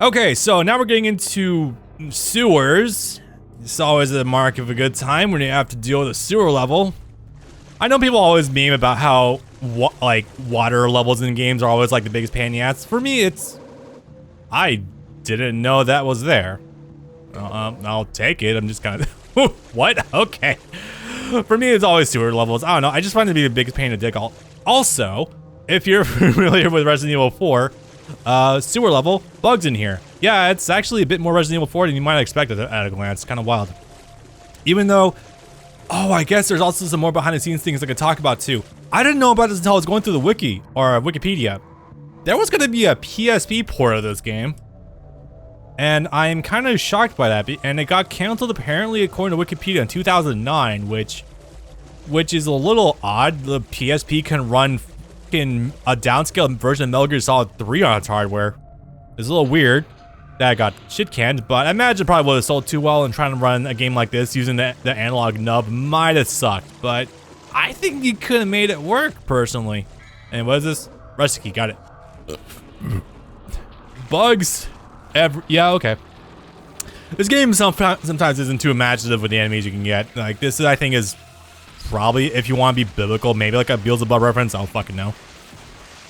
Okay, so now we're getting into sewers. It's always a mark of a good time when you have to deal with a sewer level. I know people always meme about how water levels in games are always like the biggest pain in the ass. For me, I didn't know that was there. I'll take it. I'm just kind of what? Okay. For me, it's always sewer levels. I don't know. I just find it to be the biggest pain in the dick. Also, if you're familiar with Resident Evil 4, sewer level, bugs in here. Yeah, it's actually a bit more Resident Evil 4 than you might expect at a glance. It's kind of wild. Even though, I guess there's also some more behind the scenes things I could talk about too. I didn't know about this until I was going through the wiki, or Wikipedia. There was gonna be a PSP port of this game. And I'm kind of shocked by that, and it got canceled apparently according to Wikipedia in 2009, which is a little odd. The PSP can run a downscaled version of Metal Gear Solid 3 on its hardware. It's a little weird that it got shit canned, but I imagine it probably would have sold too well, and trying to run a game like this using the analog nub might have sucked, but I think you could have made it work personally. And what is this? Recipe, got it. Bugs. Yeah, okay. This game sometimes isn't too imaginative with the enemies you can get. Like this, I think, is probably, if you want to be biblical, maybe like a Beelzebub reference. I don't fucking know.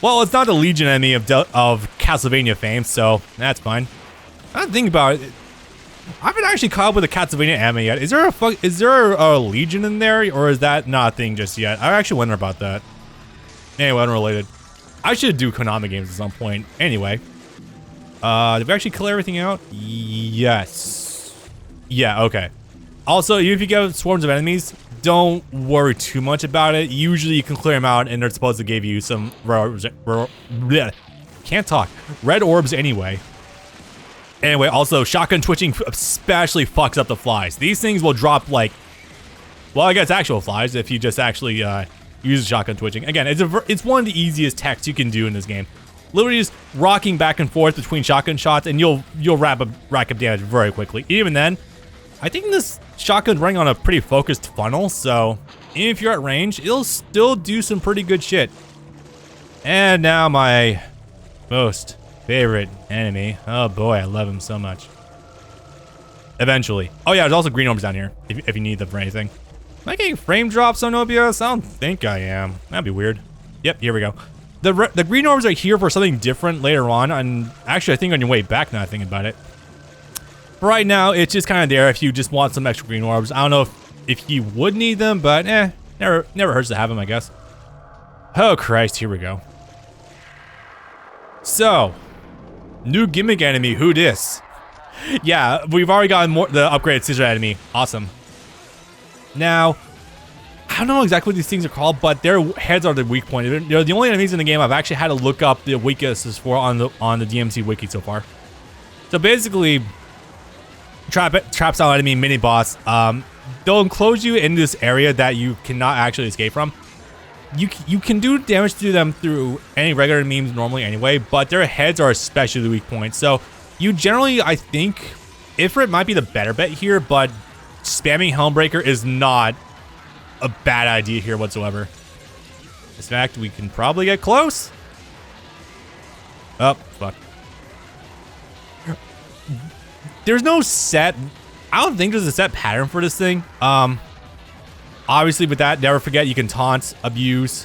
Well, it's not the Legion enemy of Castlevania fame, so that's fine. I don't think about it. I haven't actually caught up with a Castlevania enemy yet. Is there a Legion in there, or is that not a thing just yet? I actually wonder about that. Anyway, unrelated. I should do Konami games at some point. Anyway. Did we actually kill everything out? Yes. Yeah, okay. Also, if you get swarms of enemies, don't worry too much about it. Usually you can clear them out and they're supposed to give you some can't talk. Red orbs anyway. Anyway, also shotgun twitching especially fucks up the flies. These things will drop like, well, I guess actual flies if you just actually use shotgun twitching. Again, it's one of the easiest techs you can do in this game. Literally just rocking back and forth between shotgun shots, and you'll rack up damage very quickly. Even then, I think this shotgun's running on a pretty focused funnel, so if you're at range, it'll still do some pretty good shit. And now my most favorite enemy. Oh boy, I love him so much. Eventually. Oh yeah, there's also green orbs down here, if you need them for anything. Am I getting frame drops on OBS? I don't think I am. That'd be weird. Yep, here we go. The green orbs are here for something different later on, and actually I think on your way back now thinking about it. For right now, it's just kind of there if you just want some extra green orbs. I don't know if you would need them, but never hurts to have them, I guess. Oh Christ, here we go. So, new gimmick enemy, who dis? Yeah, we've already gotten the upgraded scissor enemy. Awesome. Now, I don't know exactly what these things are called, but their heads are the weak point. They're the only enemies in the game I've actually had to look up the weaknesses for on the DMC wiki so far. So basically, trap style enemy mini boss. They'll enclose you in this area that you cannot actually escape from. You can do damage to them through any regular memes normally anyway, but their heads are especially the weak point. So you generally, I think, Ifrit might be the better bet here, but spamming Helmbreaker is not a bad idea here whatsoever. In fact, we can probably get close. Oh, fuck. There's no set, I don't think there's a set pattern for this thing. Obviously with that, never forget you can taunt, abuse.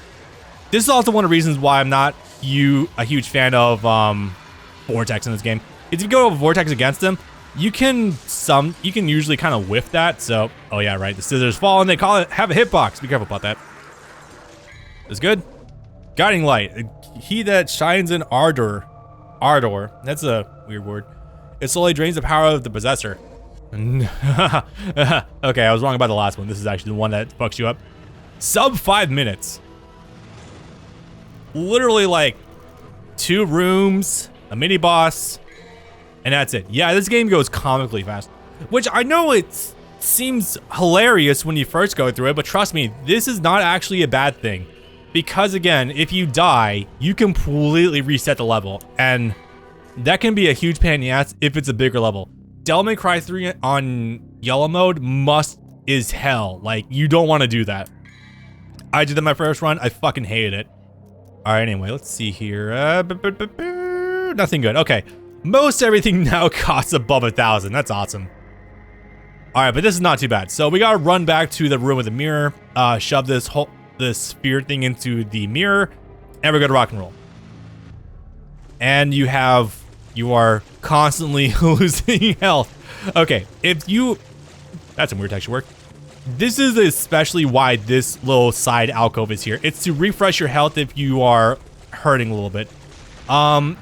This is also one of the reasons why I'm not a huge fan of Vortex in this game. If you go Vortex against them, you can usually kind of whiff that. So, oh yeah, right. The scissors fall and they call it have a hitbox. Be careful about that. That's good. Guiding light. He that shines in ardor. Ardor. That's a weird word. It slowly drains the power of the possessor. Okay, I was wrong about the last one. This is actually the one that fucks you up. Sub 5 minutes. Literally like 2 rooms, a mini boss, and that's it. Yeah, this game goes comically fast, which I know it seems hilarious when you first go through it, but trust me, this is not actually a bad thing. Because again, if you die, you completely reset the level, and that can be a huge pain in the ass if it's a bigger level. Devil May Cry 3 on yellow mode is hell. Like, you don't want to do that. I did that my first run, I fucking hated it. Alright, anyway, let's see here. Nothing good. Okay. Most everything now costs above 1,000. That's awesome. All right, but this is not too bad. So we gotta run back to the room with the mirror, shove this sphere thing into the mirror, and we're gonna rock and roll. And you are constantly losing health. Okay, that's some weird texture work. This is especially why this little side alcove is here. It's to refresh your health if you are hurting a little bit.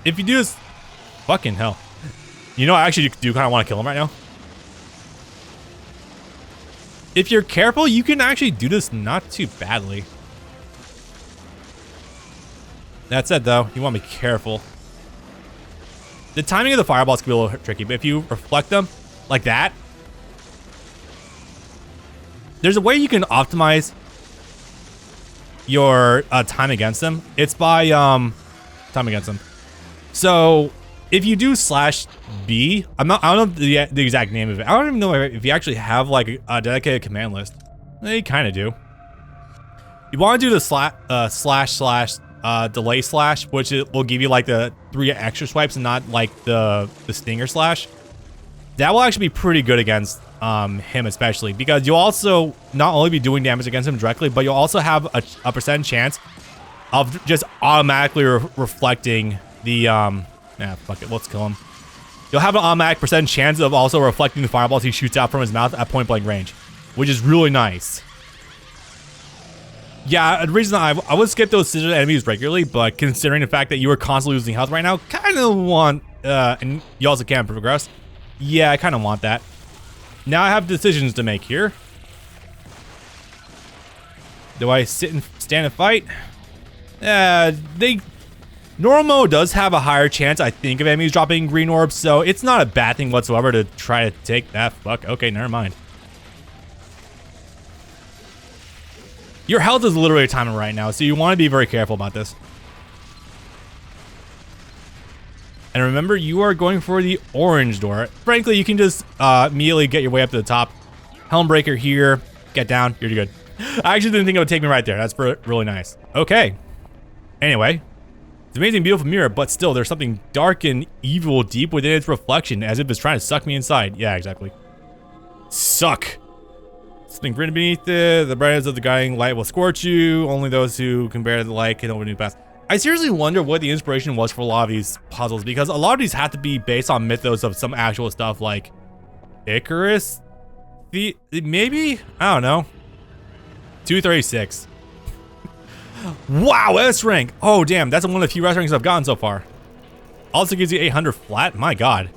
If you do this, fucking hell. You know, I actually do kind of want to kill him right now. If you're careful, you can actually do this not too badly. That said, though, you want to be careful. The timing of the fireballs can be a little tricky, but if you reflect them like that, there's a way you can optimize your time against them. It's by time against them. So if you do /B, I don't know the exact name of it. I don't even know if you actually have like a dedicated command list. You kind of do. You want to do the delay slash, which will give you like the 3 extra swipes and not like the stinger slash. That will actually be pretty good against him, especially because you'll also not only be doing damage against him directly, but you'll also have a percent chance of just automatically reflecting the fuck it, let's kill him. You'll have an automatic percent chance of also reflecting the fireballs he shoots out from his mouth at point blank range, which is really nice. Yeah, the reason I would skip those scissors enemies regularly, but considering the fact that you are constantly losing health right now, kind of want, and you also can't progress. Yeah, I kind of want that. Now I have decisions to make here. Do I sit and stand and fight? Normal mode does have a higher chance, I think, of enemies dropping green orbs, so it's not a bad thing whatsoever to try to take that. Fuck, okay, never mind. Your health is literally timing right now, so you want to be very careful about this. And remember, you are going for the orange door. Frankly, you can just immediately get your way up to the top. Helmbreaker here. Get down. You're good. I actually didn't think it would take me right there. That's really nice. Okay. Anyway. It's an amazing, beautiful mirror, but still, there's something dark and evil deep within its reflection, as if it's trying to suck me inside. Yeah, exactly. Suck. Something written beneath it. The brightness of the guiding light will scorch you. Only those who can bear the light can open new paths. I seriously wonder what the inspiration was for a lot of these puzzles, because a lot of these have to be based on mythos of some actual stuff like Icarus. Maybe? I don't know. 236. Wow, S rank. Oh, damn. That's one of the few S ranks I've gotten so far. Also gives you 800 flat. My God.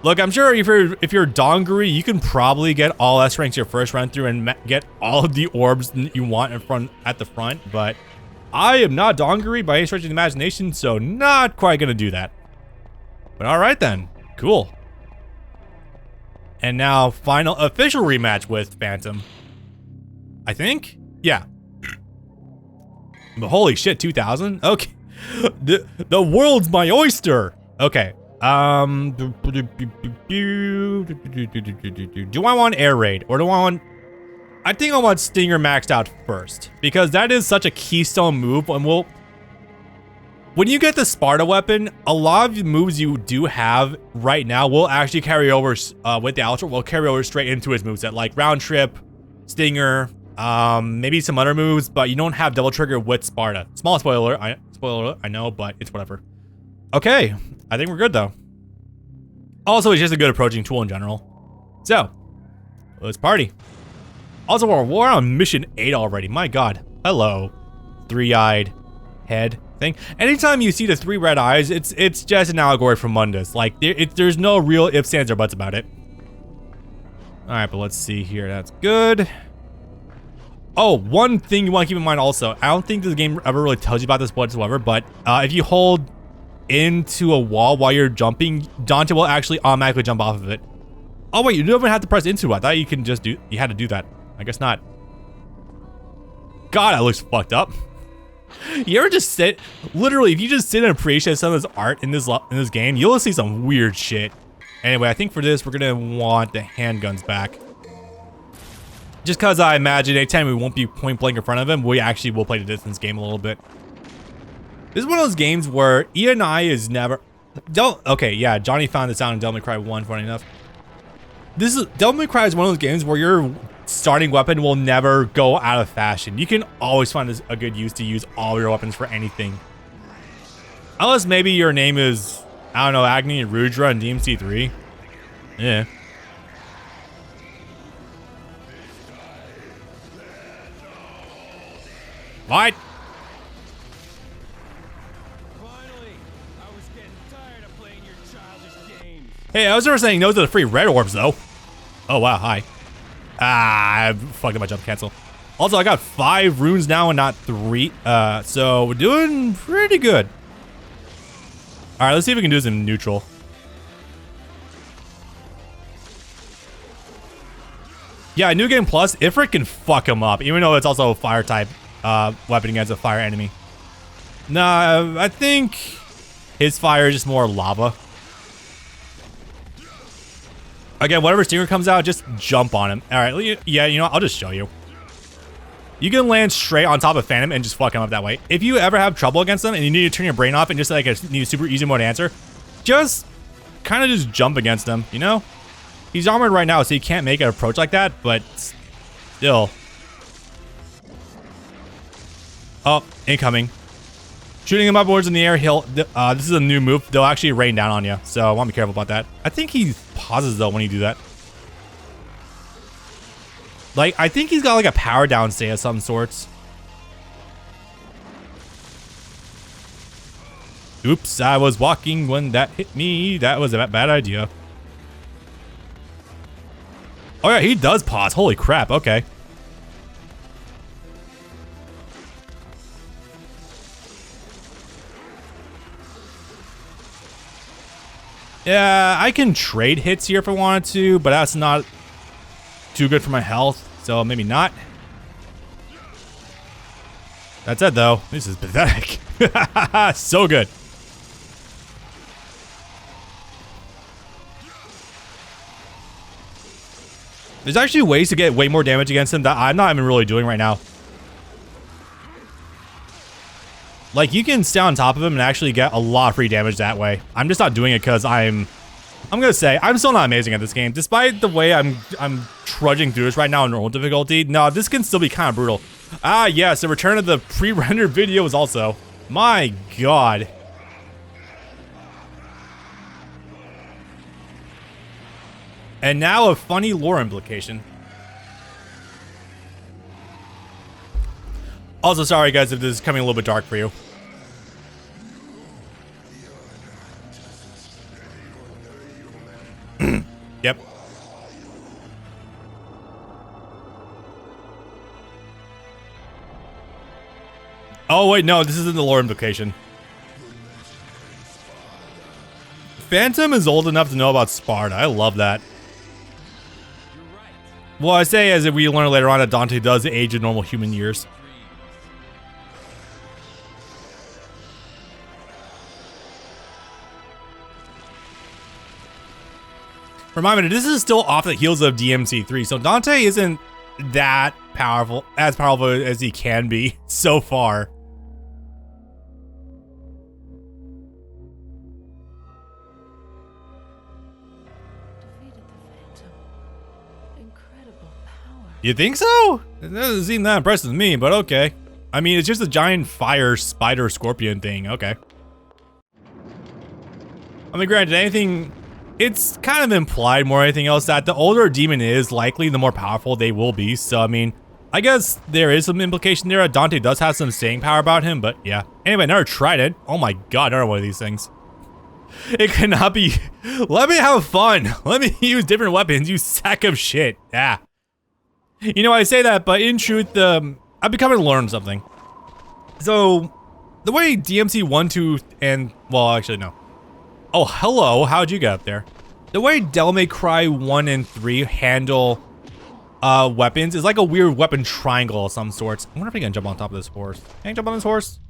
Look, I'm sure if you're Dongari, you can probably get all S ranks your first run through and get all of the orbs you want at the front, but I am not Dongari by any stretch of the imagination, so not quite gonna do that. But all right then, cool. And now final official rematch with Phantom. I think, yeah. But holy shit, 2,000. Okay, the world's my oyster. Okay. Do I want air raid or do I want? I think I want Stinger maxed out first, because that is such a keystone move, and when you get the Sparta weapon, a lot of the moves you do have right now will actually carry over with the Ultra, will carry over straight into his moveset, like Round Trip, Stinger, maybe some other moves, but you don't have Double Trigger with Sparta. Small spoiler, I know, but it's whatever. Okay, I think we're good though. Also, it's just a good approaching tool in general. So, let's party. Also, we're on mission 8 already. My God. Hello. 3-eyed head thing. Anytime you see the 3 red eyes, it's just an allegory from Mundus. Like, there's no real ifs, ands, or buts about it. Alright, but let's see here. That's good. Oh, one thing you want to keep in mind also. I don't think this game ever really tells you about this whatsoever, but if you hold into a wall while you're jumping, Dante will actually automatically jump off of it. Oh wait, you don't even have to press into it. I thought you can just you had to do that. I guess not. God, that looks fucked up. You ever just sit, literally, if you just sit and appreciate some of this art in this game, you'll see some weird shit. Anyway, I think for this, we're gonna want the handguns back. Just cause I imagine anytime we won't be point blank in front of him, we actually will play the distance game a little bit. This is one of those games where E and I is never, Okay, yeah, Johnny found this out in Devil May Cry 1, funny enough. Devil May Cry is one of those games where your starting weapon will never go out of fashion. You can always find a good use to use all your weapons for anything. Unless maybe your name is, I don't know, Agni and Rudra in DMC3. Yeah. What? Finally, I was getting tired of playing your childish games. Hey, I was never saying no to the free red orbs though. Oh wow, hi. Ah, I fucked up my jump cancel. Also, I got 5 runes now and not 3. So we're doing pretty good. All right, let's see if we can do this in neutral. Yeah, New Game Plus, Ifrit can fuck him up, even though it's also a fire type weapon against a fire enemy. Nah, I think his fire is just more lava. Again, whatever stinger comes out, just jump on him. All right, yeah, you know, I'll just show you. You can land straight on top of Phantom and just fuck him up that way. If you ever have trouble against them and you need to turn your brain off and just like need a super easy mode answer, just kind of just jump against him, you know? He's armored right now, so you can't make an approach like that, but still. Oh, incoming. Shooting him upwards in the air, this is a new move. They'll actually rain down on you, so I want to be careful about that. I think he pauses though when you do that. Like, I think he's got like a power down state of some sorts. Oops, I was walking when that hit me. That was a bad idea. Oh yeah, he does pause. Holy crap, okay. Yeah, I can trade hits here if I wanted to, but that's not too good for my health, so maybe not. That said though, this is pathetic. So good. There's actually ways to get way more damage against him that I'm not even really doing right now. Like, you can stay on top of him and actually get a lot of free damage that way. I'm just not doing it because I'm gonna say I'm still not amazing at this game. Despite the way I'm trudging through this right now in normal difficulty. No, this can still be kind of brutal. Ah, yes, the return of the pre-rendered videos also. My God. And now a funny lore implication. Also, sorry guys if this is coming a little bit dark for you. Yep. Oh wait, no, this isn't the lore implication. Phantom is old enough to know about Sparta. I love that. Well, I say as we learn later on that Dante does age in normal human years. Remind me, this is still off the heels of DMC3, so Dante isn't that powerful, as powerful as he can be so far. Defeated the Phantom. Incredible power. You think so? It doesn't seem that impressive to me, but okay. I mean, it's just a giant fire spider scorpion thing, okay. I mean, granted, anything... It's kind of implied more than anything else that the older a demon is, likely the more powerful they will be. So, I mean, I guess there is some implication there. Dante does have some staying power about him, but yeah. Anyway, never tried it. Oh my God, another one of these things. It cannot be... Let me have fun. Let me use different weapons, you sack of shit. Yeah. You know, I say that, but in truth, I've become to learn something. So, the way DMC 1, 2, and... Well, actually, no. Oh, hello. How'd you get up there? The way Devil May Cry 1 and 3 handle weapons is like a weird weapon triangle of some sorts. I wonder if I can jump on top of this horse. Can I jump on this horse?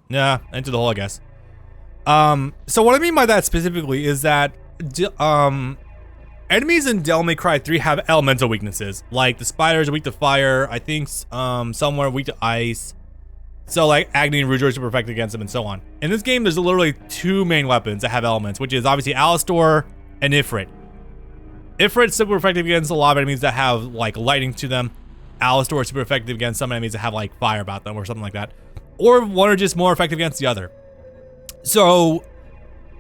Nah, into the hole, I guess. So what I mean by that specifically is that enemies in Devil May Cry 3 have elemental weaknesses. Like the spiders are weak to fire. I think some are weak to ice. So like Agni and Rouge are super effective against them and so on. In this game, there's literally 2 main weapons that have elements, which is obviously Alistor and Ifrit. Ifrit's super effective against a lot of enemies that have like lightning to them. Alistor is super effective against some enemies that have like fire about them or something like that. Or one are just more effective against the other. So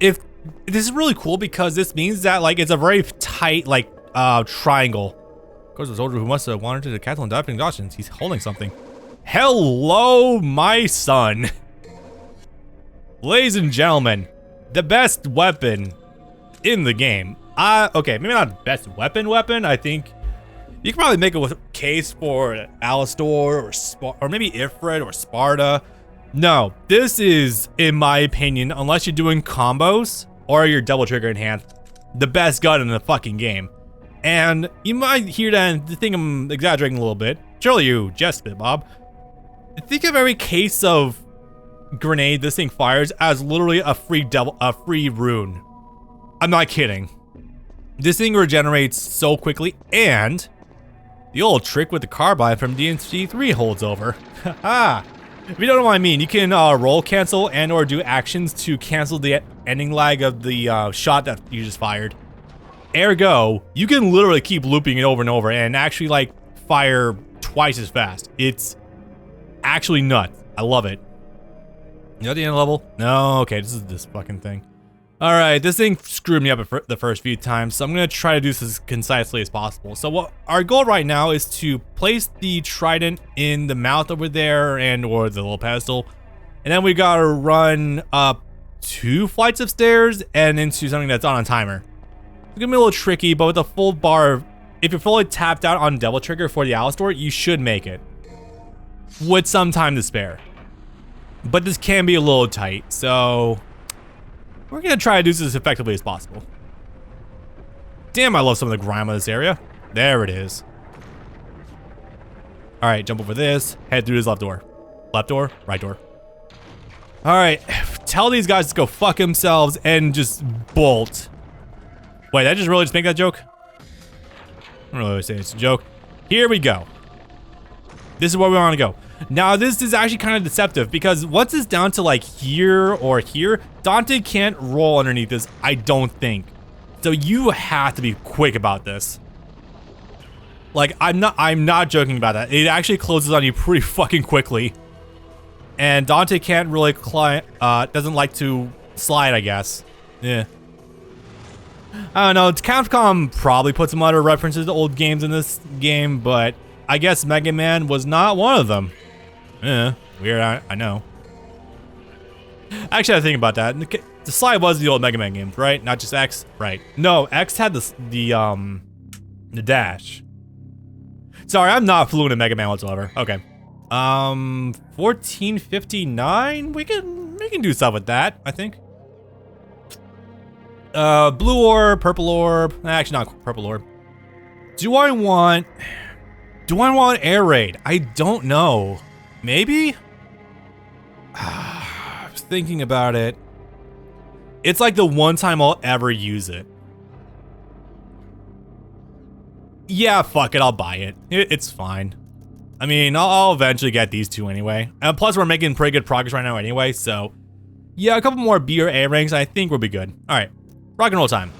if this is really cool because this means that like it's a very tight like triangle. Of course, the soldier who must have wandered to the castle and died of exhaustion. He's holding something. Hello, my son. Ladies and gentlemen, the best weapon in the game. Okay, maybe not best weapon. I think you can probably make a case for Alistor or maybe Ifrit or Sparta. No, this is, in my opinion, unless you're doing combos or you're double trigger enhanced, the best gun in the fucking game. And you might hear that and think I'm exaggerating a little bit. Surely you jest it, Bob. Think of every case of grenade this thing fires as literally a free rune. I'm not kidding. This thing regenerates so quickly, and the old trick with the carbine from DMC3 holds over. Haha. If you don't know what I mean, you can roll cancel and or do actions to cancel the ending lag of the shot that you just fired. Ergo, you can literally keep looping it over and over and actually like fire twice as fast. It's actually nuts. I love it. You know the end level? No, okay, this is this fucking thing. All right, this thing screwed me up the first few times, so I'm gonna try to do this as concisely as possible. So what our goal right now is to place the trident in the mouth over there and or the little pedestal. And then we gotta run up 2 flights of stairs and into something that's on a timer. It's gonna be a little tricky, but with a full bar, if you're fully tapped out on double trigger for the Alistor, you should make it. With some time to spare. But this can be a little tight, so we're gonna try to do this as effectively as possible. Damn, I love some of the grime of this area. There it is. All right, jump over this, head through this left door. Left door, right door. All right, tell these guys to go fuck themselves and just bolt. Wait, did I just really just make that joke? I don't really say it's a joke. Here we go. This is where we want to go. Now, this is actually kind of deceptive because once it's down to like here or here, Dante can't roll underneath this, I don't think. So you have to be quick about this. Like, I'm not joking about that. It actually closes on you pretty fucking quickly. And Dante can't really climb, doesn't like to slide, I guess. Yeah. I don't know, Capcom probably put some other references to old games in this game, but I guess Mega Man was not one of them. Yeah, weird, I know. Actually, I think about that. The slide was the old Mega Man games, right? Not just X, right? No, X had the dash. Sorry, I'm not fluent in Mega Man whatsoever. Okay. 1459? We can do stuff with that, I think. Blue orb, purple orb. Actually, not purple orb. Do I want air raid? I don't know. Maybe? I was thinking about it. It's like the one time I'll ever use it. Yeah, fuck it, I'll buy it. It's fine. I mean, I'll eventually get these 2 anyway. And plus, we're making pretty good progress right now anyway, so yeah, a couple more B or A ranks, I think we'll be good. All right, rock and roll time.